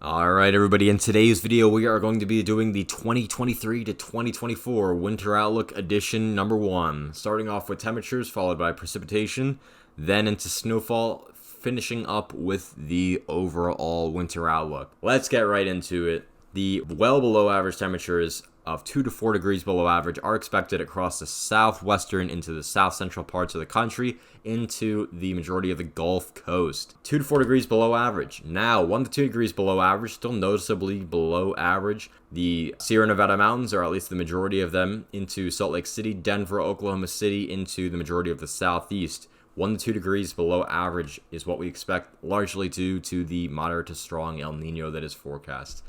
Alright everybody, in today's video we are going to be doing the 2023 to 2024 Winter Outlook Edition number 1. Starting off with temperatures, followed by precipitation, then into snowfall, finishing up with the overall winter outlook. Let's get right into it. The well below average temperatures of 2 to 4 degrees below average are expected across the southwestern into the south central parts of the country into the majority of the Gulf Coast. 2 to 4 degrees below average. Now, 1 to 2 degrees below average, still noticeably below average. The Sierra Nevada mountains, or at least the majority of them, into Salt Lake City, Denver, Oklahoma City, into the majority of the southeast. 1 to 2 degrees below average is what we expect, largely due to the moderate to strong El Nino that is forecast.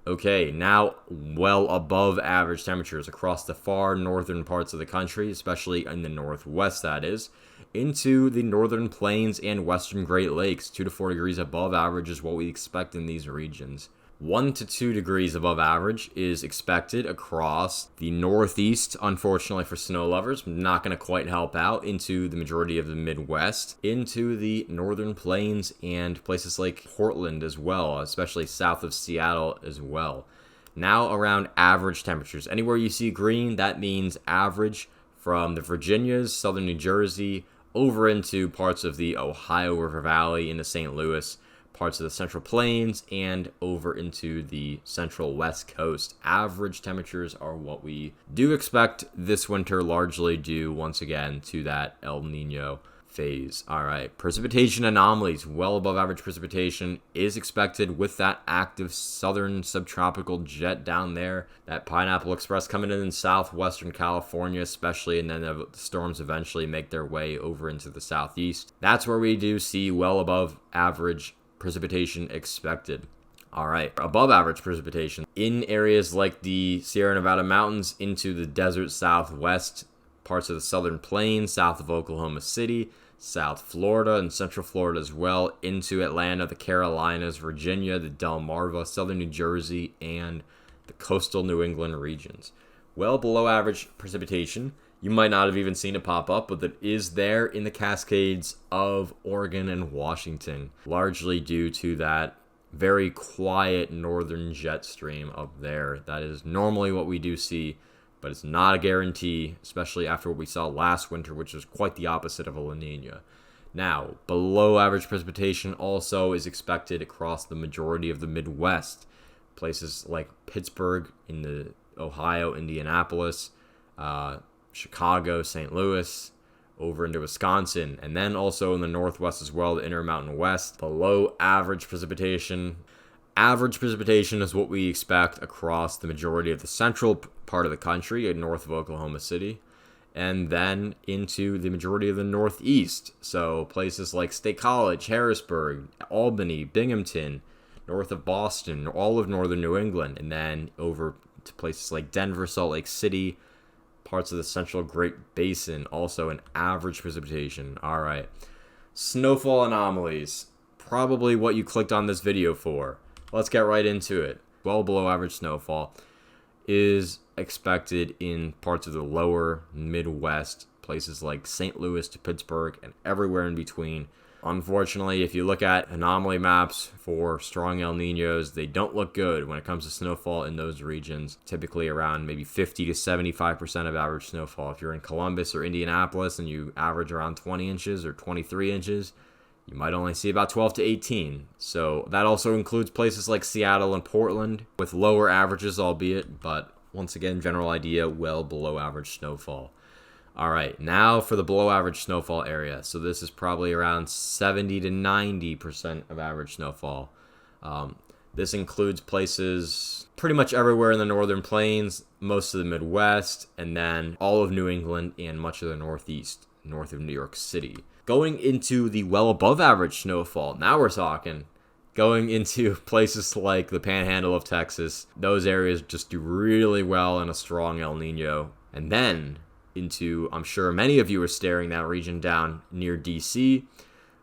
Okay, now well above average temperatures across the far northern parts of the country, especially in the northwest that is, into the northern plains and western Great Lakes. 2 to 4 degrees above average is what we expect in these regions. 1 to 2 degrees above average is expected across the northeast, unfortunately for snow lovers, not going to quite help out, into the majority of the Midwest, into the northern plains and places like Portland as well, especially south of Seattle as well. Now around average temperatures. Anywhere you see green, that means average from the Virginias, southern New Jersey, over into parts of the Ohio River Valley into St. Louis, parts of the Central Plains, and over into the Central West Coast. Average temperatures are what we do expect this winter, largely due, once again, to that El Nino phase. All right, precipitation anomalies. Well above average precipitation is expected with that active southern subtropical jet down there. That Pineapple Express coming in southwestern California especially, and then the storms eventually make their way over into the southeast. That's where we do see well above average precipitation expected. All right, above average precipitation in areas like the Sierra Nevada mountains into the desert southwest, parts of the southern plains, south of Oklahoma City, South Florida and Central Florida as well, into Atlanta, the Carolinas, Virginia, the Delmarva, southern New Jersey, and the coastal New England regions. Well below average precipitation. You might not have even seen it pop up, but it is there in the Cascades of Oregon and Washington, largely due to that very quiet northern jet stream up there. That is normally what we do see, but it's not a guarantee, especially after what we saw last winter, which was quite the opposite of a La Nina. Now, below average precipitation also is expected across the majority of the Midwest. Places like Pittsburgh in the Ohio, Indianapolis, Chicago, St. Louis, over into Wisconsin, and then also in the northwest as well, the Intermountain West. Below average precipitation. Average precipitation is what we expect across the majority of the central part of the country, north of Oklahoma City, and then into the majority of the northeast. So places like State College, Harrisburg, Albany, Binghamton, north of Boston, all of northern New England, and then over to places like Denver, Salt Lake City, parts of the central Great Basin, also an average precipitation. All right. Snowfall anomalies. Probably what you clicked on this video for. Let's get right into it. Well below average snowfall is expected in parts of the lower Midwest, places like St. Louis to Pittsburgh and everywhere in between. Unfortunately, if you look at anomaly maps for strong El Niños, they don't look good when it comes to snowfall in those regions. Typically around maybe 50 to 75% of average snowfall. If you're in Columbus or Indianapolis and you average around 20 inches or 23 inches, you might only see about 12 to 18. So that also includes places like Seattle and Portland with lower averages, albeit, but once again, general idea, well below average snowfall. All right, now for the below average snowfall area. So this is probably around 70 to 90% of average snowfall. This includes places pretty much everywhere in the northern plains, most of the Midwest, and then all of New England and much of the northeast, north of New York City. Going into the well above average snowfall, now we're talking. Going into places like the Panhandle of Texas, those areas just do really well in a strong El Nino. And then into, I'm sure many of you are staring that region down near DC,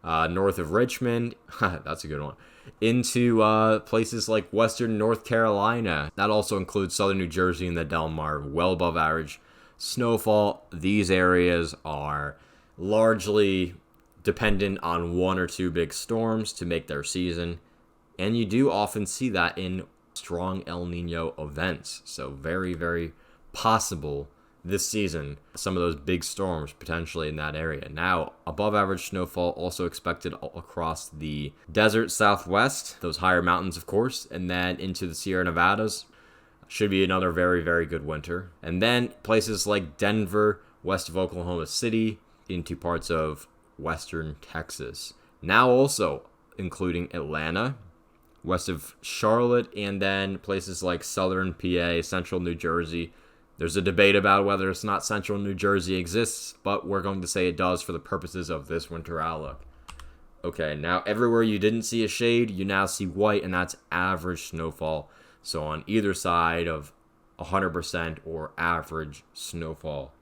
north of Richmond. That's a good one. Into places like western North Carolina. That also includes southern New Jersey and the Delmarva, well above average snowfall. These areas are largely dependent on 1 or 2 big storms to make their season. And you do often see that in strong El Nino events. So very, very possible this season, some of those big storms potentially in that area. Now, above average snowfall also expected across the desert southwest, those higher mountains, of course, and then into the Sierra Nevadas. Should be another very, very good winter. And then places like Denver, west of Oklahoma City, into parts of western Texas. Now also including Atlanta, west of Charlotte, and then places like southern PA, central New Jersey. There's a debate about whether it's not central New Jersey exists, but we're going to say it does for the purposes of this winter outlook. Okay, now everywhere you didn't see a shade, you now see white, and that's average snowfall. So on either side of 100% or average snowfall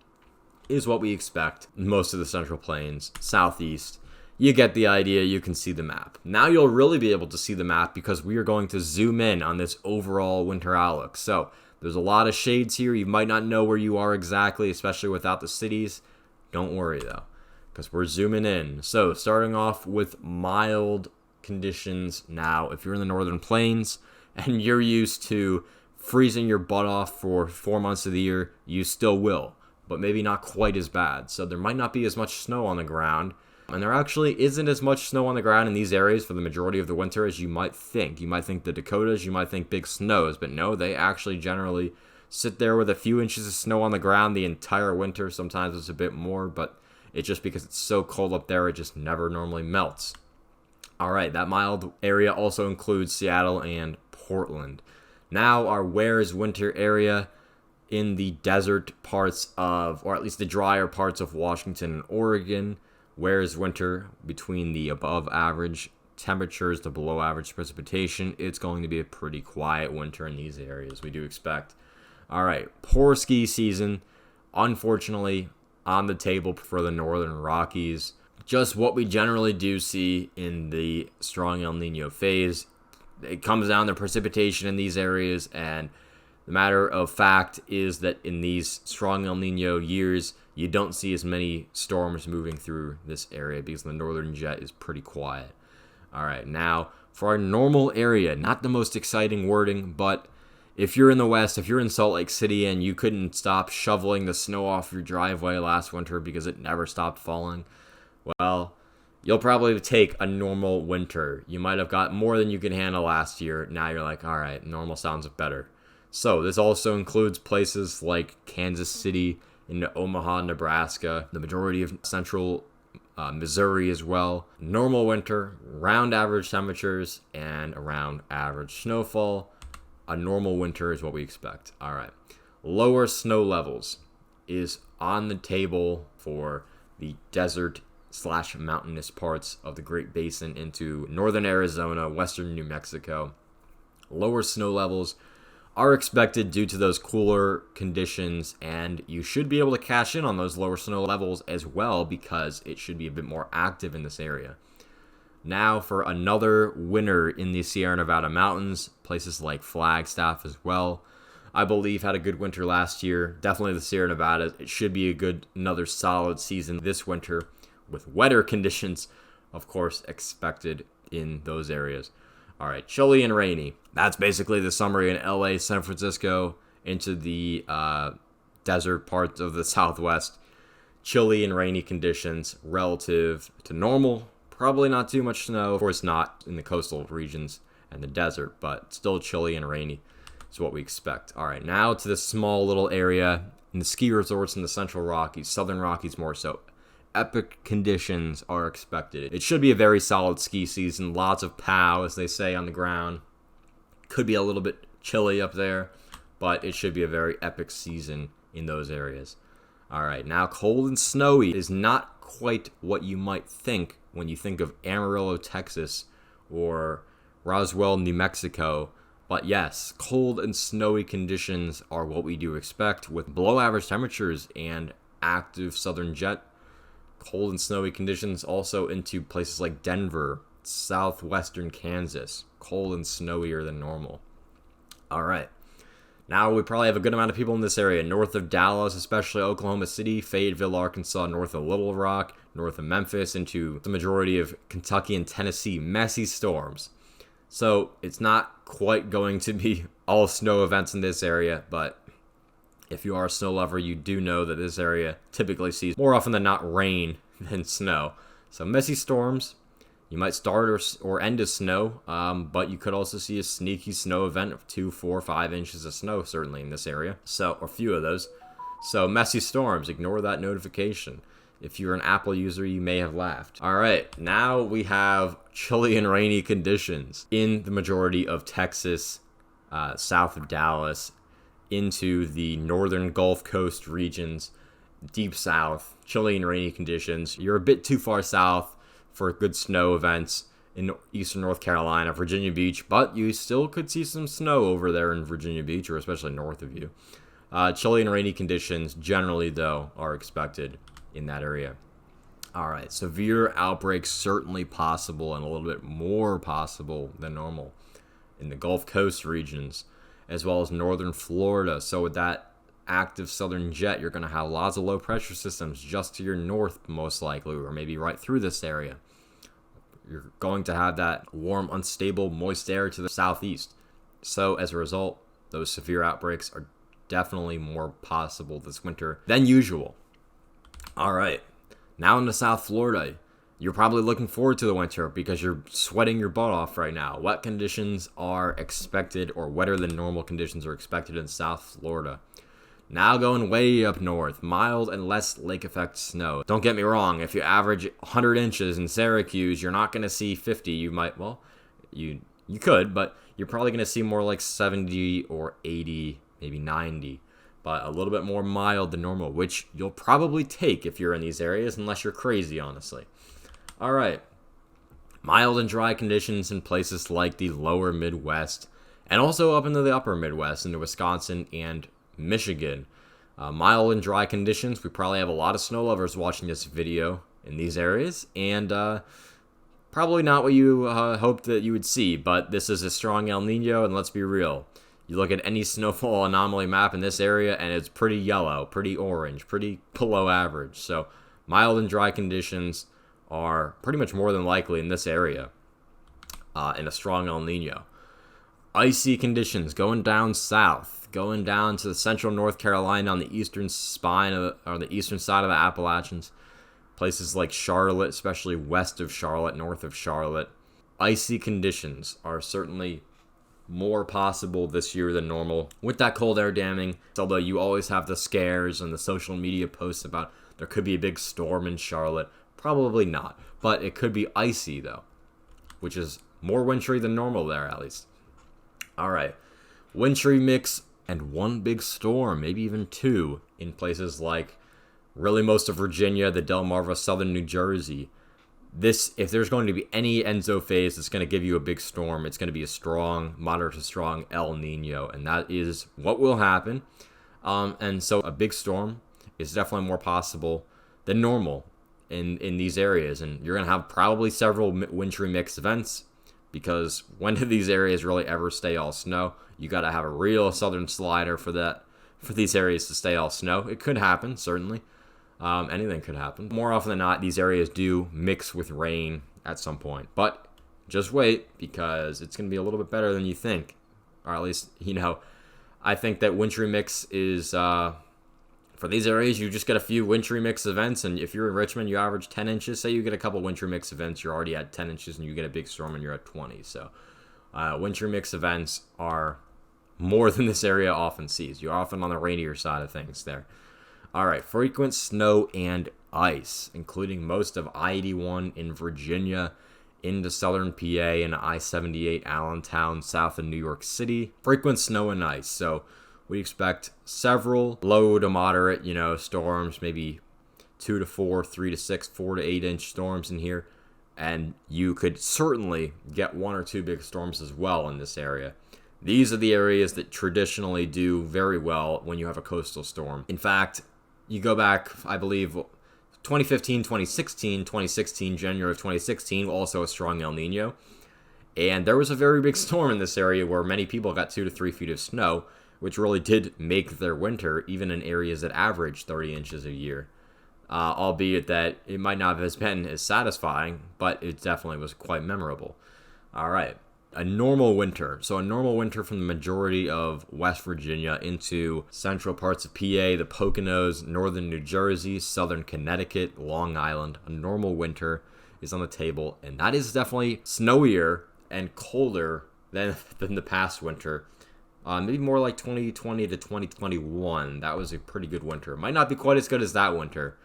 is what we expect in most of the Central Plains, Southeast. You get the idea, you can see the map. Now you'll really be able to see the map because we are going to zoom in on this overall winter outlook. So there's a lot of shades here. You might not know where you are exactly, especially without the cities. Don't worry though, because we're zooming in. So starting off with mild conditions now. If you're in the Northern Plains and you're used to freezing your butt off for 4 months of the year, you still will, but maybe not quite as bad. So there might not be as much snow on the ground. And there actually isn't as much snow on the ground in these areas for the majority of the winter as you might think. You might think the Dakotas, you might think big snows, but no, they actually generally sit there with a few inches of snow on the ground the entire winter. Sometimes it's a bit more, but it's just because it's so cold up there, it just never normally melts. All right, that mild area also includes Seattle and Portland. Now our where's winter area in the desert parts of, or at least the drier parts of Washington and Oregon. Where's winter between the above average temperatures to below average precipitation. It's going to be a pretty quiet winter in these areas, we do expect. All right, poor ski season, unfortunately, on the table for the Northern Rockies. Just what we generally do see in the strong El Nino phase. It comes down to precipitation in these areas, and the matter of fact is that in these strong El Nino years, you don't see as many storms moving through this area because the northern jet is pretty quiet. All right, now for our normal area, not the most exciting wording, but if you're in the West, if you're in Salt Lake City and you couldn't stop shoveling the snow off your driveway last winter because it never stopped falling, well, you'll probably take a normal winter. You might have got more than you could handle last year. Now you're like, all right, normal sounds better. So this also includes places like Kansas City, into Omaha, Nebraska, the majority of central Missouri as well. Normal winter, around average temperatures, and around average snowfall. A normal winter is what we expect. All right. Lower snow levels is on the table for the desert / mountainous parts of the Great Basin into northern Arizona, western New Mexico. Lower snow levels are expected due to those cooler conditions, and you should be able to cash in on those lower snow levels as well because it should be a bit more active in this area. Now for another winter in the Sierra Nevada mountains, places like Flagstaff as well. I believe had a good winter last year. Definitely the Sierra Nevada. It should be another solid season this winter with wetter conditions, of course, expected in those areas. All right, chilly and rainy. That's basically the summary in LA, San Francisco, into the desert parts of the Southwest. Chilly and rainy conditions relative to normal. Probably not too much snow. Of course not in the coastal regions and the desert, but still chilly and rainy is what we expect. All right, now to this small little area in the ski resorts in the Central Rockies, Southern Rockies more so. Epic conditions are expected. It should be a very solid ski season. Lots of pow, as they say, on the ground. Could be a little bit chilly up there, but it should be a very epic season in those areas. All right, now cold and snowy is not quite what you might think when you think of Amarillo, Texas, or Roswell, New Mexico. But yes, cold and snowy conditions are what we do expect with below average temperatures and active southern jet. Cold and snowy conditions also into places like Denver, southwestern Kansas. Cold and snowier than normal. All right. Now we probably have a good amount of people in this area. North of Dallas, especially Oklahoma City, Fayetteville, Arkansas, north of Little Rock, north of Memphis, into the majority of Kentucky and Tennessee. Messy storms. So it's not quite going to be all snow events in this area, but if you are a snow lover, you do know that this area typically sees more often than not rain than snow. So messy storms, you might start or end a snow, but you could also see a sneaky snow event of 2, 4, 5 inches of snow, certainly in this area. So, or a few of those. So messy storms, ignore that notification. If you're an Apple user, you may have laughed. All right, now we have chilly and rainy conditions in the majority of Texas, south of Dallas, into the northern Gulf Coast regions, deep south, chilly and rainy conditions. You're a bit too far south for good snow events in eastern North Carolina, Virginia Beach, but you still could see some snow over there in Virginia Beach, or especially north of you. Chilly and rainy conditions generally, though, are expected in that area. All right, severe outbreaks certainly possible, and a little bit more possible than normal in the Gulf Coast regions, as well as northern Florida. So with that active southern jet, you're going to have lots of low pressure systems just to your north, most likely, or maybe right through this area. You're going to have that warm, unstable, moist air to the southeast. So as a result, those severe outbreaks are definitely more possible this winter than usual. All right, now into South Florida. You're probably looking forward to the winter because you're sweating your butt off right now. Wet conditions are expected, or wetter than normal conditions are expected in South Florida. Now going way up north, mild and less lake effect snow. Don't get me wrong, if you average 100 inches in Syracuse, you're not going to see 50. You might, well, you could, but you're probably going to see more like 70 or 80, maybe 90. But a little bit more mild than normal, which you'll probably take if you're in these areas, unless you're crazy, honestly. All right. Mild and dry conditions in places like the lower Midwest, and also up into the upper Midwest, into Wisconsin and Michigan. Mild and dry conditions. We probably have a lot of snow lovers watching this video in these areas, and probably not what you hoped that you would see, but this is a strong El Nino, and let's be real. You look at any snowfall anomaly map in this area, and it's pretty yellow, pretty orange, pretty below average. So mild and dry conditions are pretty much more than likely in this area in a strong El Nino. Icy conditions going down south, going down to the central North Carolina on the eastern spine or the eastern side of the Appalachians. Places like Charlotte, especially west of Charlotte, north of Charlotte. Icy conditions are certainly more possible this year than normal with that cold air damming. Although you always have the scares and the social media posts about there could be a big storm in Charlotte. Probably not, but it could be icy though, which is more wintry than normal there at least. All right, wintry mix and one big storm, maybe even two, in places like really most of Virginia, the Delmarva, southern New Jersey. This, if there's going to be any Enzo phase that's going to give you a big storm, it's going to be a strong, moderate to strong El Nino, and that is what will happen. And so a big storm is definitely more possible than normal in these areas, and you're going to have probably several wintry mix events, because when do these areas really ever stay all snow? You got to have a real southern slider for these areas to stay all snow. It could happen, certainly. Anything could happen. More often than not, these areas do mix with rain at some point. But just wait, because it's going to be a little bit better than you think. Or at least, I think that wintry mix is, for these areas, you just get a few wintry mix events. And if you're in Richmond, you average 10 inches. Say you get a couple wintry mix events, you're already at 10 inches, and you get a big storm, and you're at 20. So wintry mix events are more than this area often sees. You're often on the rainier side of things there. All right, frequent snow and ice, including most of I-81 in Virginia into southern PA and I-78 Allentown, south of New York City. Frequent snow and ice. So we expect several low to moderate, storms, maybe 2 to 4, 3 to 6, 4 to 8 inch storms in here. And you could certainly get 1 or 2 big storms as well in this area. These are the areas that traditionally do very well when you have a coastal storm. In fact, you go back, I believe, 2015, 2016, January of 2016, also a strong El Nino. And there was a very big storm in this area where many people got 2 to 3 feet of snow, which really did make their winter, even in areas that average 30 inches a year. Albeit that it might not have been as satisfying, but it definitely was quite memorable. All right. a normal winter. So a normal winter from the majority of West Virginia into central parts of PA, the Poconos, northern New Jersey, southern Connecticut, Long Island. A normal winter is on the table, and that is definitely snowier and colder than the past winter. Maybe more like 2020 to 2021. That was a pretty good winter. Might not be quite as good as that winter.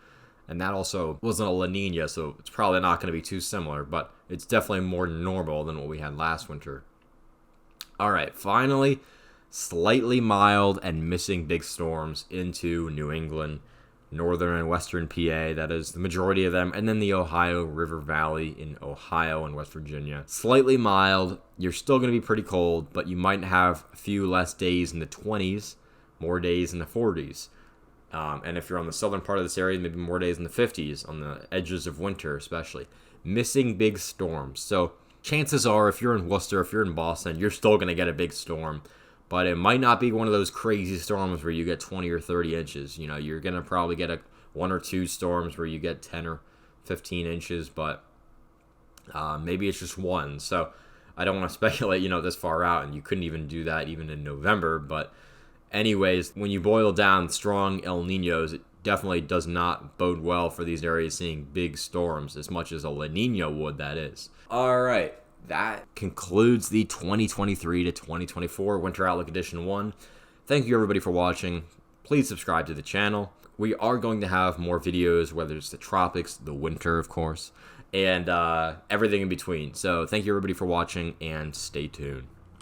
And that also wasn't a La Nina, so it's probably not going to be too similar. But it's definitely more normal than what we had last winter. All right, finally, slightly mild and missing big storms into New England, northern and western PA. That is the majority of them. And then the Ohio River Valley in Ohio and West Virginia. Slightly mild. You're still going to be pretty cold, but you might have a few less days in the 20s, more days in the 40s. And if you're on the southern part of this area, maybe more days in the 50s, on the edges of winter especially. Missing big storms. So chances are, if you're in Worcester, if you're in Boston, you're still going to get a big storm. But it might not be one of those crazy storms where you get 20 or 30 inches. You know, you're going to probably get one or two storms where you get 10 or 15 inches, but maybe it's just one. So I don't want to speculate, this far out, and you couldn't even do that even in November. But anyways, when you boil down strong El Niños, it definitely does not bode well for these areas seeing big storms as much as a La Nina would, that is. All right. That concludes the 2023 to 2024 Winter Outlook Edition 1. Thank you everybody for watching. Please subscribe to the channel. We are going to have more videos, whether it's the tropics, the winter, of course, and everything in between. So thank you everybody for watching, and stay tuned.